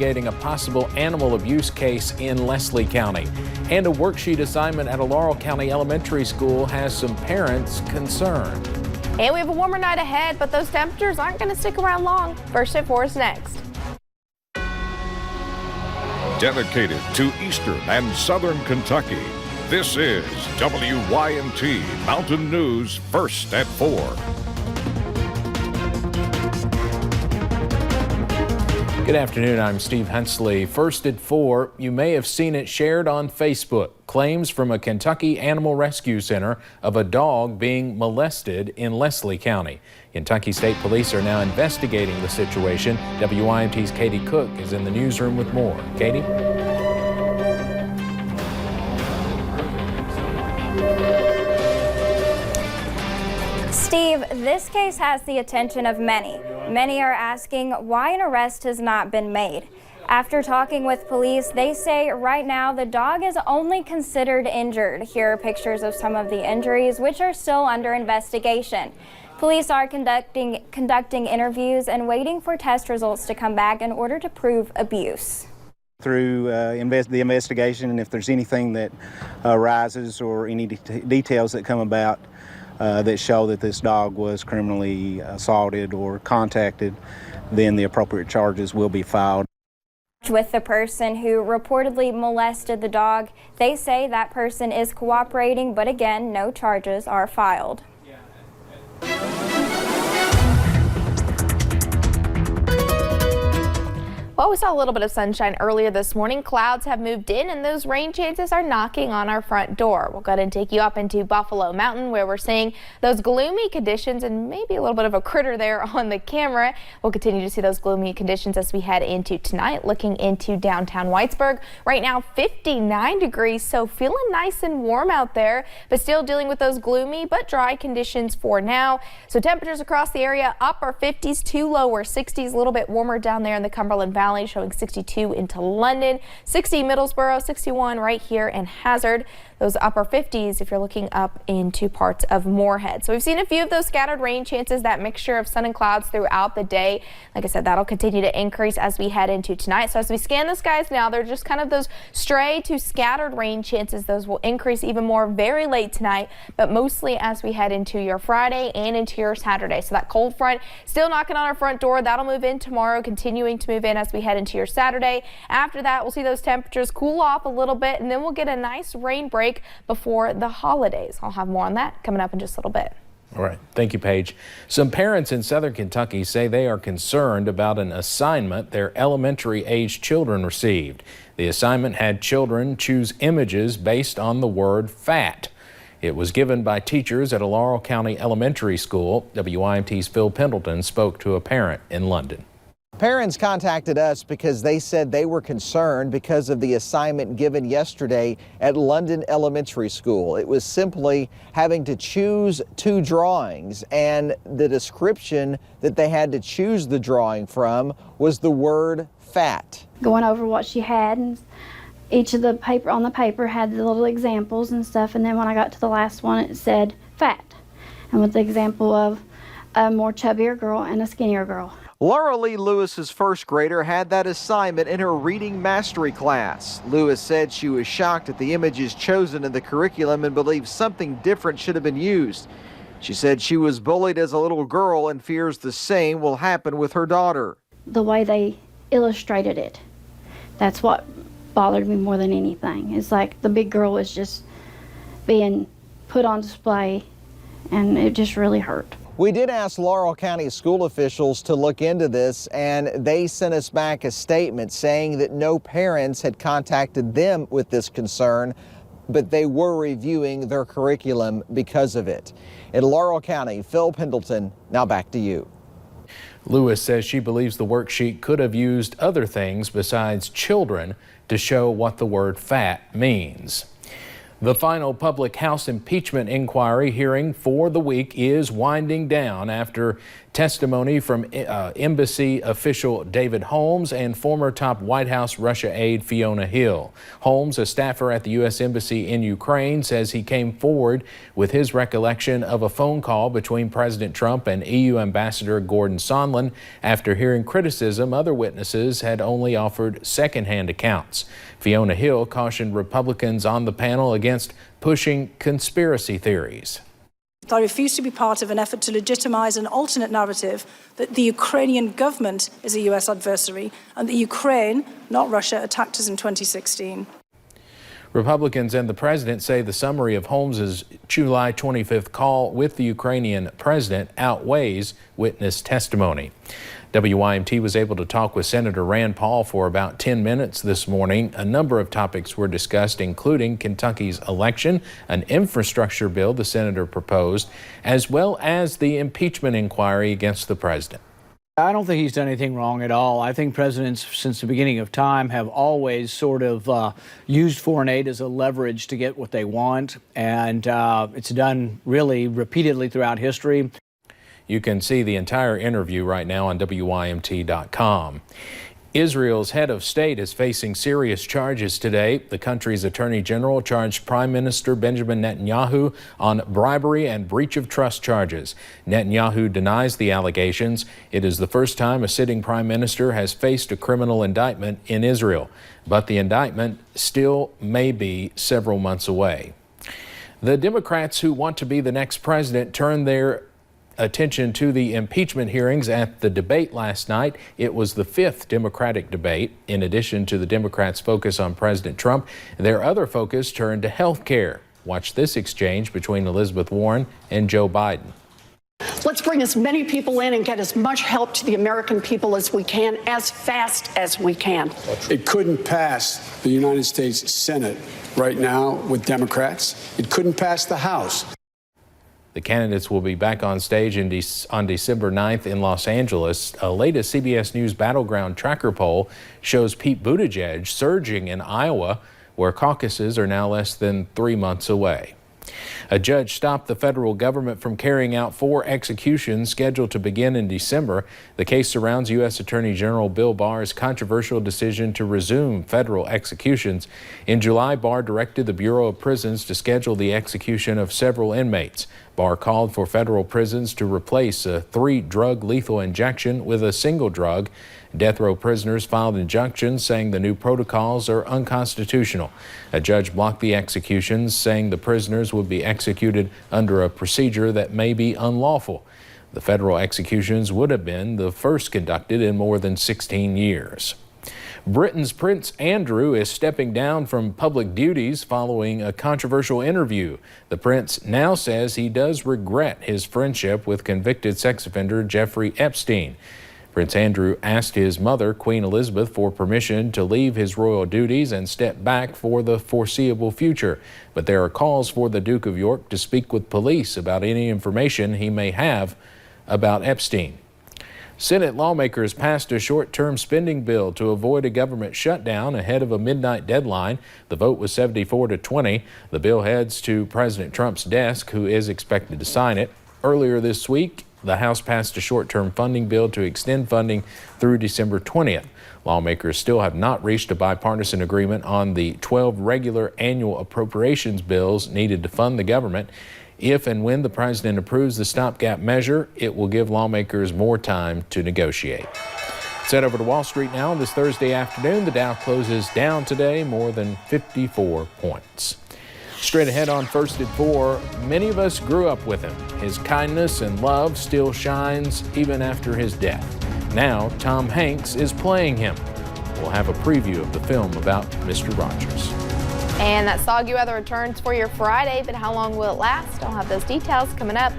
investigating a possible animal abuse case in Leslie County. And a worksheet assignment at a Laurel County elementary school has some parents concerned. And we have a warmer night ahead, but those temperatures aren't going to stick around long. First at 4 is next. Dedicated to Eastern and Southern Kentucky, this is WYMT Mountain News First at 4. Good afternoon, I'm Steve Hensley. First at 4, you may have seen it shared on Facebook. Claims from a Kentucky Animal Rescue Center of a dog being molested in Leslie County. Kentucky State Police are now investigating the situation. WYMT's Katie Cook is in the newsroom with more. Katie? Steve, this case has the attention of many. Many are asking why an arrest has not been made. After talking with police, they say right now the dog is only considered injured. Here are pictures of some of the injuries, which are still under investigation. Police are conducting interviews and waiting for test results to come back in order to prove abuse. Through the investigation, and if there's anything that arises or any details that come about that show that this dog was criminally assaulted or contacted, then the appropriate charges will be filed. With the person who reportedly molested the dog, they say that person is cooperating, but again, no charges are filed. Well, we saw a little bit of sunshine earlier this morning. Clouds have moved in and those rain chances are knocking on our front door. We'll go ahead and take you up into Buffalo Mountain where we're seeing those gloomy conditions and maybe a little bit of a critter there on the camera. We'll continue to see those gloomy conditions as we head into tonight. Looking into downtown Whitesburg right now, 59 degrees, so feeling nice and warm out there, but still dealing with those gloomy but dry conditions for now. So temperatures across the area upper 50s to lower 60s, a little bit warmer down there in the Cumberland Valley, showing 62 into London, 60 Middlesboro, 61 right here in Hazard. Those upper 50s if you're looking up into parts of Moorhead. So we've seen a few of those scattered rain chances, that mixture of sun and clouds throughout the day. Like I said, that'll continue to increase as we head into tonight. So as we scan the skies now, they're just kind of those stray to scattered rain chances. Those will increase even more very late tonight, but mostly as we head into your Friday and into your Saturday. So that cold front still knocking on our front door. That'll move in tomorrow, continuing to move in as we head into your Saturday. After that, we'll see those temperatures cool off a little bit, and then we'll get a nice rain break before the holidays. I'll have more on that coming up in just a little bit. All right. Thank you, Paige. Some parents in Southern Kentucky say they are concerned about an assignment their elementary-age children received. The assignment had children choose images based on the word fat. It was given by teachers at a Laurel County elementary school. WYMT's Phil Pendleton spoke to a parent in London. Parents contacted us because they said they were concerned because of the assignment given yesterday at London Elementary School. It was simply having to choose 2 drawings, and the description that they had to choose the drawing from was the word fat. Going over what she had, and each of the paper on the paper had the little examples and stuff, and then when I got to the last one it said fat, and with the example of a more chubbier girl and a skinnier girl. Laura Lee Lewis's first grader had that assignment in her reading mastery class. Lewis said she was shocked at the images chosen in the curriculum and believes something different should have been used. She said she was bullied as a little girl and fears the same will happen with her daughter. The way they illustrated it, that's what bothered me more than anything. It's like the big girl was just being put on display, and it just really hurt. We did ask Laurel County school officials to look into this, and they sent us back a statement saying that no parents had contacted them with this concern, but they were reviewing their curriculum because of it. In Laurel County, Phil Pendleton, now back to you. Lewis says she believes the worksheet could have used other things besides children to show what the word fat means. The final public House impeachment inquiry hearing for the week is winding down after Testimony from embassy official David Holmes and former top White House Russia aide Fiona Hill. Holmes, a staffer at the U.S. Embassy in Ukraine, says he came forward with his recollection of a phone call between President Trump and EU Ambassador Gordon Sondland. After hearing criticism, other witnesses had only offered secondhand accounts. Fiona Hill cautioned Republicans on the panel against pushing conspiracy theories. I refuse to be part of an effort to legitimize an alternate narrative that the Ukrainian government is a U.S. adversary and that Ukraine, not Russia, attacked us in 2016. Republicans and the president say the summary of Holmes's July 25th call with the Ukrainian president outweighs witness testimony. WYMT was able to talk with Senator Rand Paul for about 10 minutes this morning. A number of topics were discussed, including Kentucky's election, an infrastructure bill the senator proposed, as well as the impeachment inquiry against the president. I don't think he's done anything wrong at all. I think presidents since the beginning of time have always sort of used foreign aid as a leverage to get what they want, and it's done really repeatedly throughout history. You can see the entire interview right now on WYMT.com. Israel's head of state is facing serious charges today. The country's attorney general charged Prime Minister Benjamin Netanyahu on bribery and breach of trust charges. Netanyahu denies the allegations. It is the first time a sitting prime minister has faced a criminal indictment in Israel, but the indictment still may be several months away. The Democrats who want to be the next president turned their attention to the impeachment hearings at the debate last night. It was the fifth Democratic debate. In addition to the Democrats' focus on President Trump, their other focus turned to health care. Watch this exchange between Elizabeth Warren and Joe Biden. Let's bring as many people in and get as much help to the American people as we can, as fast as we can. It couldn't pass the United States Senate right now with Democrats. It couldn't pass the House. The candidates will be back on stage on December 9th in Los Angeles. A latest CBS News Battleground Tracker poll shows Pete Buttigieg surging in Iowa, where caucuses are now less than 3 months away. A judge stopped the federal government from carrying out 4 executions scheduled to begin in December. The case surrounds U.S. Attorney General Bill Barr's controversial decision to resume federal executions. In July, Barr directed the Bureau of Prisons to schedule the execution of several inmates. Barr called for federal prisons to replace a 3-drug lethal injection with a single drug. Death row prisoners filed injunctions saying the new protocols are unconstitutional. A judge blocked the executions, saying the prisoners would be executed under a procedure that may be unlawful. The federal executions would have been the first conducted in more than 16 years. Britain's Prince Andrew is stepping down from public duties following a controversial interview. The prince now says he does regret his friendship with convicted sex offender Jeffrey Epstein. Prince Andrew asked his mother, Queen Elizabeth, for permission to leave his royal duties and step back for the foreseeable future. But there are calls for the Duke of York to speak with police about any information he may have about Epstein. Senate lawmakers passed a short-term spending bill to avoid a government shutdown ahead of a midnight deadline. The vote was 74-20. The bill heads to President Trump's desk, who is expected to sign it. Earlier this week, the House passed a short-term funding bill to extend funding through December 20th. Lawmakers still have not reached a bipartisan agreement on the 12 regular annual appropriations bills needed to fund the government. If and when the president approves the stopgap measure, it will give lawmakers more time to negotiate. Let's head over to Wall Street now on this Thursday afternoon. The Dow closes down today more than 54 points. Straight ahead on First at 4, many of us grew up with him. His kindness and love still shines even after his death. Now Tom Hanks is playing him. We'll have a preview of the film about Mr. Rogers. And that soggy weather returns for your Friday, but how long will it last? I'll have those details coming up.